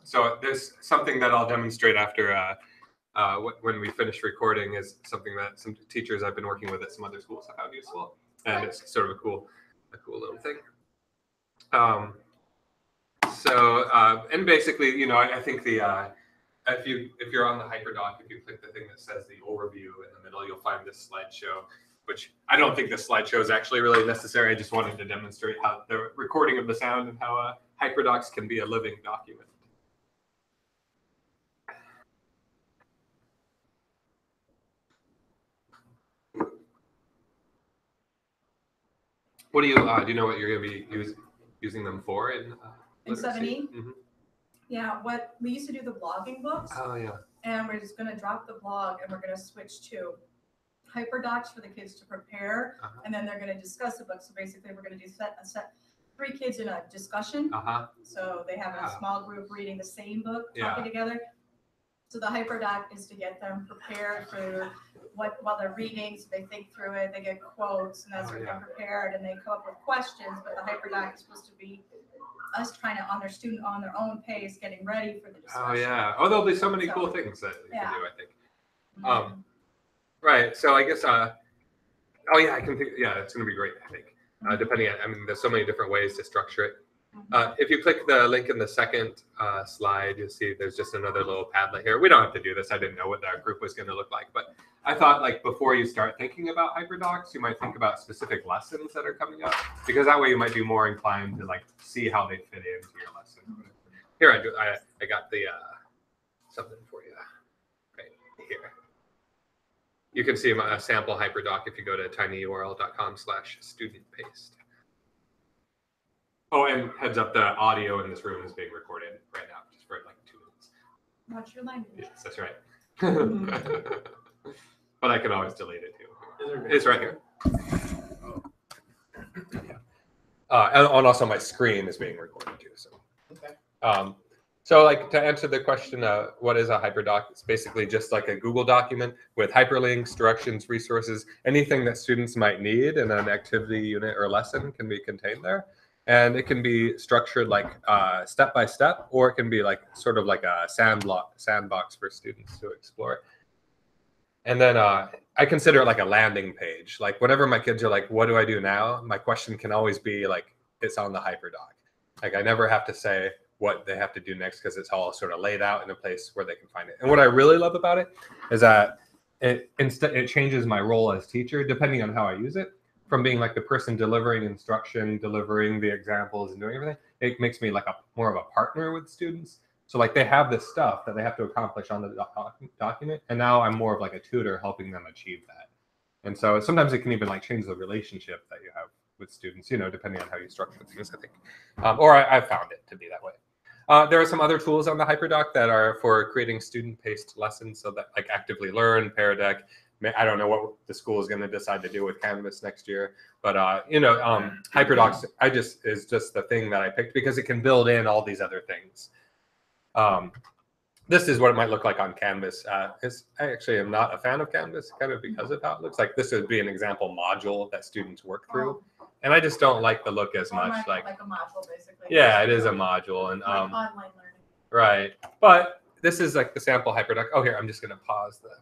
So there's something that I'll demonstrate after when we finish recording is something that some teachers I've been working with at some other schools have found useful, and it's sort of a cool little thing. And basically, you know, I think the if you're on the Hyperdoc, if you click the thing that says the overview in the middle, you'll find this slideshow, which I don't think this slideshow is actually really necessary. I just wanted to demonstrate how the recording of the sound and how Hyperdocs can be a living document. What do you know what you're going to be using them for in 7E? Mm-hmm. Yeah, what we used to do the blogging books. Oh yeah. And we're just going to drop the blog and we're going to switch to Hyperdocs for the kids to prepare, and then they're going to discuss the book. So basically, we're going to do set 3 kids in a discussion. So they have a small group reading the same book, talking together. So the Hyperdoc is to get them prepared for while they're reading, so they think through it, they get quotes, and that's what they're prepared, and they come up with questions. But the Hyperdoc is supposed to be us trying to on their own pace, getting ready for the discussion. Oh yeah. Oh, there'll be so many cool things that you can do, I think. Right. So I guess. Oh yeah, I can think. Yeah, it's going to be great. I think. Depending on, I mean, there's so many different ways to structure it. If you click the link in the second slide, you'll see there's just another little Padlet here. We don't have to do this. I didn't know what that group was going to look like, but I thought like before you start thinking about Hyperdocs, you might think about specific lessons that are coming up, because that way you might be more inclined to like see how they fit into your lesson. Here I got the something for you right here. You can see a sample Hyperdoc if you go to tinyurl.com/studentpaste. Oh, and heads up, the audio in this room is being recorded right now, just for like 2 minutes. Watch your language. Yes, that's right. But I can always delete it too. It's right here. And also my screen is being recorded too. So, so like to answer the question, what is a Hyperdoc? It's basically just like a Google document with hyperlinks, directions, resources, anything that students might need in an activity unit or lesson can be contained there. And it can be structured like step by step, or it can be like sort of like a sandbox for students to explore. And then I consider it like a landing page. Like whenever my kids are like, what do I do now? My question can always be like, it's on the Hyperdoc. Like I never have to say what they have to do next, because it's all sort of laid out in a place where they can find it. And what I really love about it is that it changes my role as teacher depending on how I use it. From being like the person delivering instruction, delivering the examples and doing everything, it makes me like more of a partner with students. So like they have this stuff that they have to accomplish on the document, and now I'm more of like a tutor helping them achieve that. And so sometimes it can even like change the relationship that you have with students, you know, depending on how you structure things, I think. Or I've found it to be that way. There are some other tools on the Hyperdoc that are for creating student-paced lessons, so that like Actively Learn, Pear Deck. I don't know what the school is going to decide to do with Canvas next year, but Hyperdocs is just the thing that I picked because it can build in all these other things. This is what it might look like on Canvas. I actually am not a fan of Canvas, kind of because of how it looks like. This would be an example module that students work through, and I just don't like the look as much. Like a module, basically. Yeah, it is a module, and like online learning. Right, but this is like the sample Hyperdoc. Oh, here, I'm just going to pause the